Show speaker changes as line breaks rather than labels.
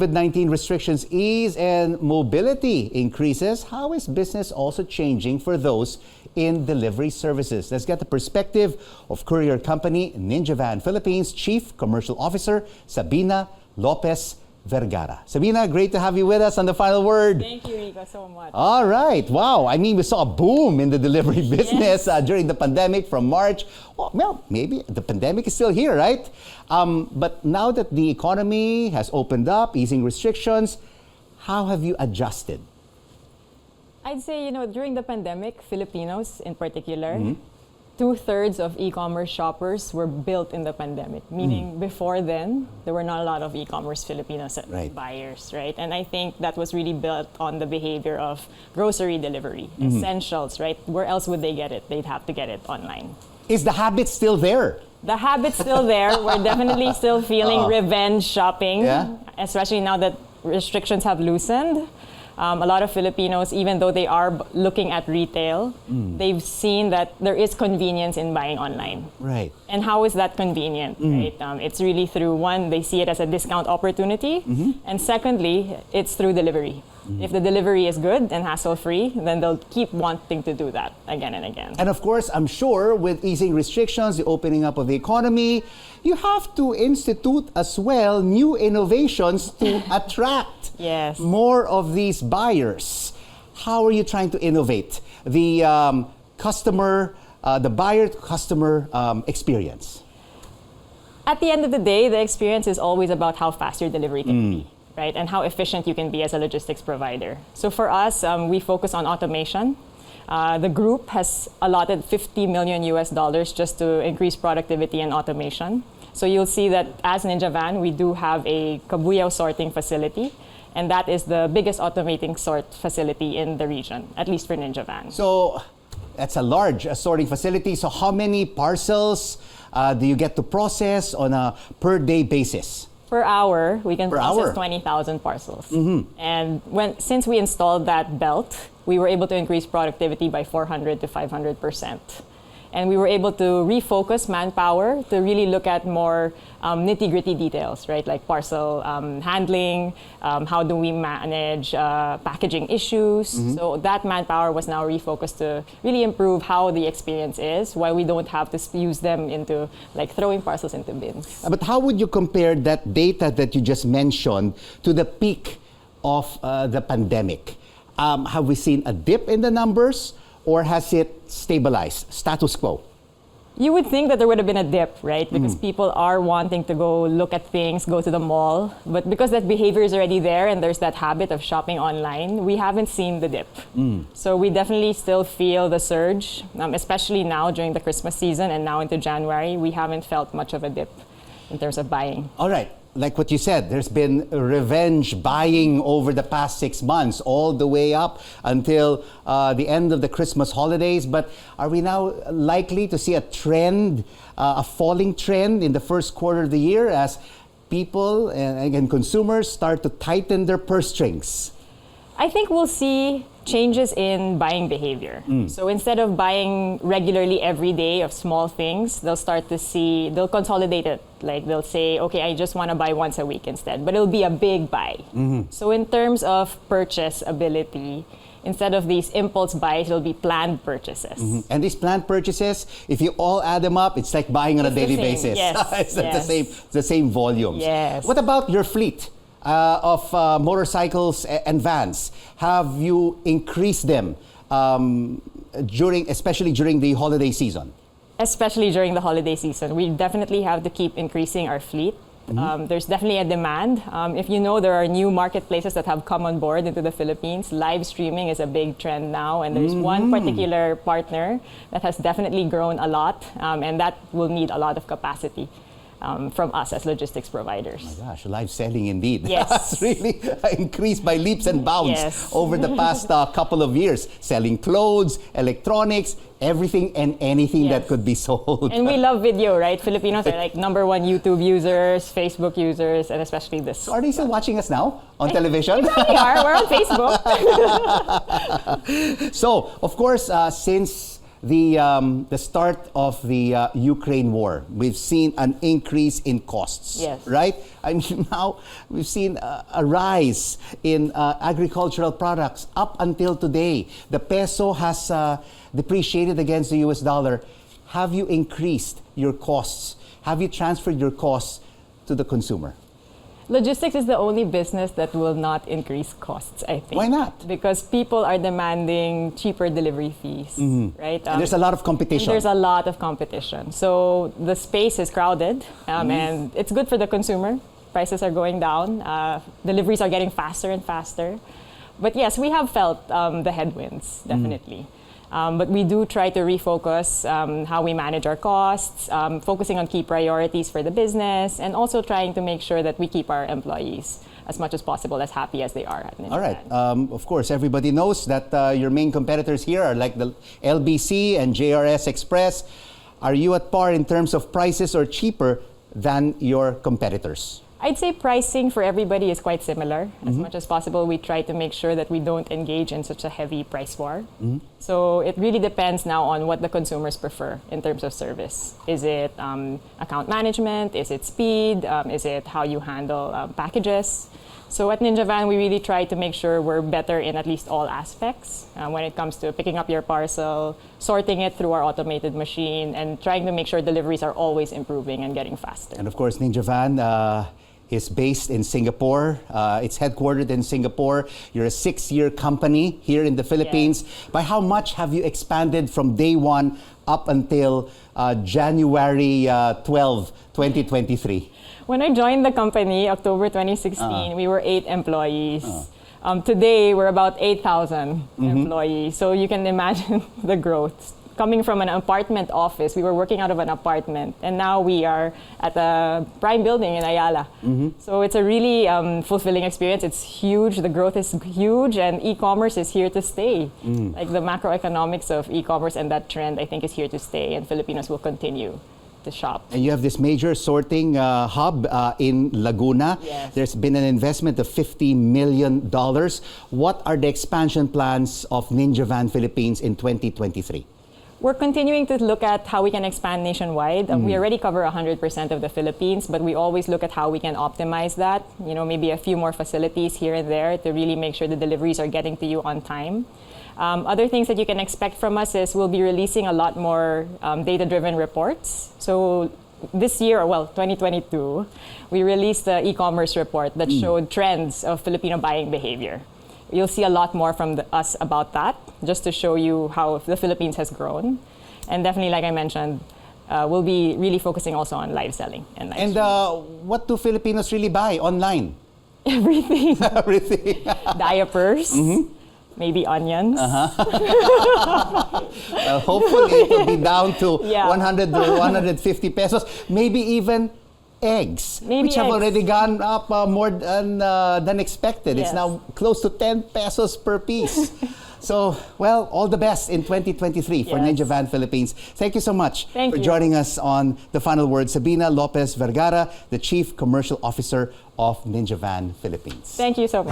COVID-19 restrictions ease and mobility increases, how is business also changing for those in delivery services? Let's get the perspective of courier company Ninja Van Philippines Chief Commercial Officer Sabina Lopez-Vergara. Sabina, great to have you with us on The Final Word.
Thank you, Rico, so much.
All right. Wow. I mean, we saw a boom in the delivery business during the pandemic from March. Well, maybe the pandemic is still here, right? But now that the economy has opened up, easing restrictions, how have you adjusted?
I'd say, during the pandemic, Filipinos in particular, 2/3 of e-commerce shoppers were built in the pandemic. Meaning before then, there were not a lot of e-commerce Filipinos buyers, right? And I think that was really built on the behavior of grocery delivery, essentials, right? Where else would they get it? They'd have to get it online.
Is the habit still there?
The habit's still there. We're definitely still feeling revenge shopping, especially now that restrictions have loosened. A lot of Filipinos, even though they are looking at retail, they've seen that there is convenience in buying online.
Right.
And how is that convenient? Right? It's really through, one, they see it as a discount opportunity, and secondly, it's through delivery. If the delivery is good and hassle-free, then they'll keep wanting to do that again and again.
And of course, I'm sure with easing restrictions, the opening up of the economy, you have to institute as well new innovations to attract more of these buyers. How are you trying to innovate the the buyer-to-customer experience?
At the end of the day, the experience is always about how fast your delivery can be. Right, and how efficient you can be as a logistics provider. So for us, we focus on automation. The group has allotted $50 million just to increase productivity and automation. So you'll see that as Ninja Van, we do have a kabuyaw sorting facility, and that is the biggest automating sort facility in the region, at least for Ninja Van.
So that's a large sorting facility. So how many parcels do you get to process on a per-day basis?
Per hour, we can process 20,000 parcels. And since we installed that belt, we were able to increase productivity by 400 to 500%. And we were able to refocus manpower to really look at more nitty-gritty details, right? Like parcel handling, how do we manage packaging issues. So that manpower was now refocused to really improve how the experience is, why we don't have to use them into like throwing parcels into bins.
But how would you compare that data that you just mentioned to the peak of the pandemic? Have we seen a dip in the numbers? Or has it stabilized, status quo?
You would think that there would have been a dip, right? Because people are wanting to go look at things, go to the mall. But because that behavior is already there and there's that habit of shopping online, we haven't seen the dip. So we definitely still feel the surge, especially now during the Christmas season and now into January. We haven't felt much of a dip in terms of buying.
All right. Like what you said, there's been revenge buying over the past 6 months, all the way up until the end of the Christmas holidays. But are we now likely to see a trend, a falling trend in the first quarter of the year as people and consumers start to tighten their purse strings?
I think we'll see changes in buying behavior. So instead of buying regularly every day of small things, they'll consolidate it. Like they'll say, okay, I just want to buy once a week instead, but it'll be a big buy. So in terms of purchase ability, instead of these impulse buys, it'll be planned purchases. And
these planned purchases, if you all add them up, it's like buying on a daily basis. It's the same volumes. What about your fleet of motorcycles and vans? Have you increased them especially during the holiday season?
Especially during the holiday season. We definitely have to keep increasing our fleet. There's definitely a demand. If you know, there are new marketplaces that have come on board into the Philippines. Live streaming is a big trend now, and there's one particular partner that has definitely grown a lot, and that will need a lot of capacity from us as logistics providers.
Oh my gosh, live selling indeed.
Yes.
That's really increased by leaps and bounds over the past couple of years. Selling clothes, electronics, everything and anything that could be sold.
And we love video, right? Filipinos are like #1 YouTube users, Facebook users, and especially this.
So are they still watching us now on television?
We are. We're on Facebook.
So, of course, since the start of the Ukraine war, we've seen an increase in costs.
Yes.
Right? I mean, now we've seen a rise in agricultural products up until today. The peso has depreciated against the US dollar. Have you increased your costs? Have you transferred your costs to the consumer?
Logistics is the only business that will not increase costs, I think.
Why not?
Because people are demanding cheaper delivery fees, right?
And there's a lot of competition.
There's a lot of competition. So the space is crowded, and it's good for the consumer. Prices are going down. Deliveries are getting faster and faster. But yes, we have felt the headwinds, definitely. But we do try to refocus how we manage our costs, focusing on key priorities for the business, and also trying to make sure that we keep our employees as much as possible as happy as they are at Ninja
All right.
Van.
Of course, everybody knows that your main competitors here are like the LBC and JRS Express. Are you at par in terms of prices or cheaper than your competitors?
I'd say pricing for everybody is quite similar. As much as possible, we try to make sure that we don't engage in such a heavy price war. So it really depends now on what the consumers prefer in terms of service. Is it account management? Is it speed? Is it how you handle packages? So at Ninja Van, we really try to make sure we're better in at least all aspects when it comes to picking up your parcel, sorting it through our automated machine, and trying to make sure deliveries are always improving and getting faster.
And of course, Ninja Van is based in Singapore. It's headquartered in Singapore. You're a 6-year company here in the Philippines.
Yes.
By how much have you expanded from day one up until January 12, 2023?
When I joined the company, October 2016, we were 8 employees. Today, we're about 8,000 employees. So you can imagine the growth. Coming from an apartment office, we were working out of an apartment, and now we are at a prime building in Ayala. So it's a really fulfilling experience. It's huge. The growth is huge, and e-commerce is here to stay. Like the macroeconomics of e-commerce and that trend, I think, is here to stay, and Filipinos will continue to shop.
And you have this major sorting hub in Laguna.
Yes.
There's been an investment of $50 million. What are the expansion plans of Ninja Van Philippines in 2023?
We're continuing to look at how we can expand nationwide. We already cover 100% of the Philippines, but we always look at how we can optimize that. You know, maybe a few more facilities here and there to really make sure the deliveries are getting to you on time. Other things that you can expect from us is we'll be releasing a lot more data-driven reports. So this year, well, 2022, we released the e-commerce report that showed trends of Filipino buying behavior. You'll see a lot more from us about that, just to show you how the Philippines has grown. And definitely, like I mentioned, we'll be really focusing also on live selling and live streaming.
What do Filipinos really buy online?
Everything.
Everything.
Diapers, maybe onions.
Hopefully, it will be down to
Yeah.
100 to 150 pesos. Maybe even eggs,
Maybe
which have
eggs.
already gone up more than expected. It's
Yes.
now close to 10 pesos per piece. So, well, all the best in 2023 for
Yes.
Ninja Van Philippines. Thank you so much
Thank
for
you.
joining us on The Final Word. Sabina Lopez-Vergara, the Chief Commercial Officer of Ninja Van Philippines.
Thank you so much.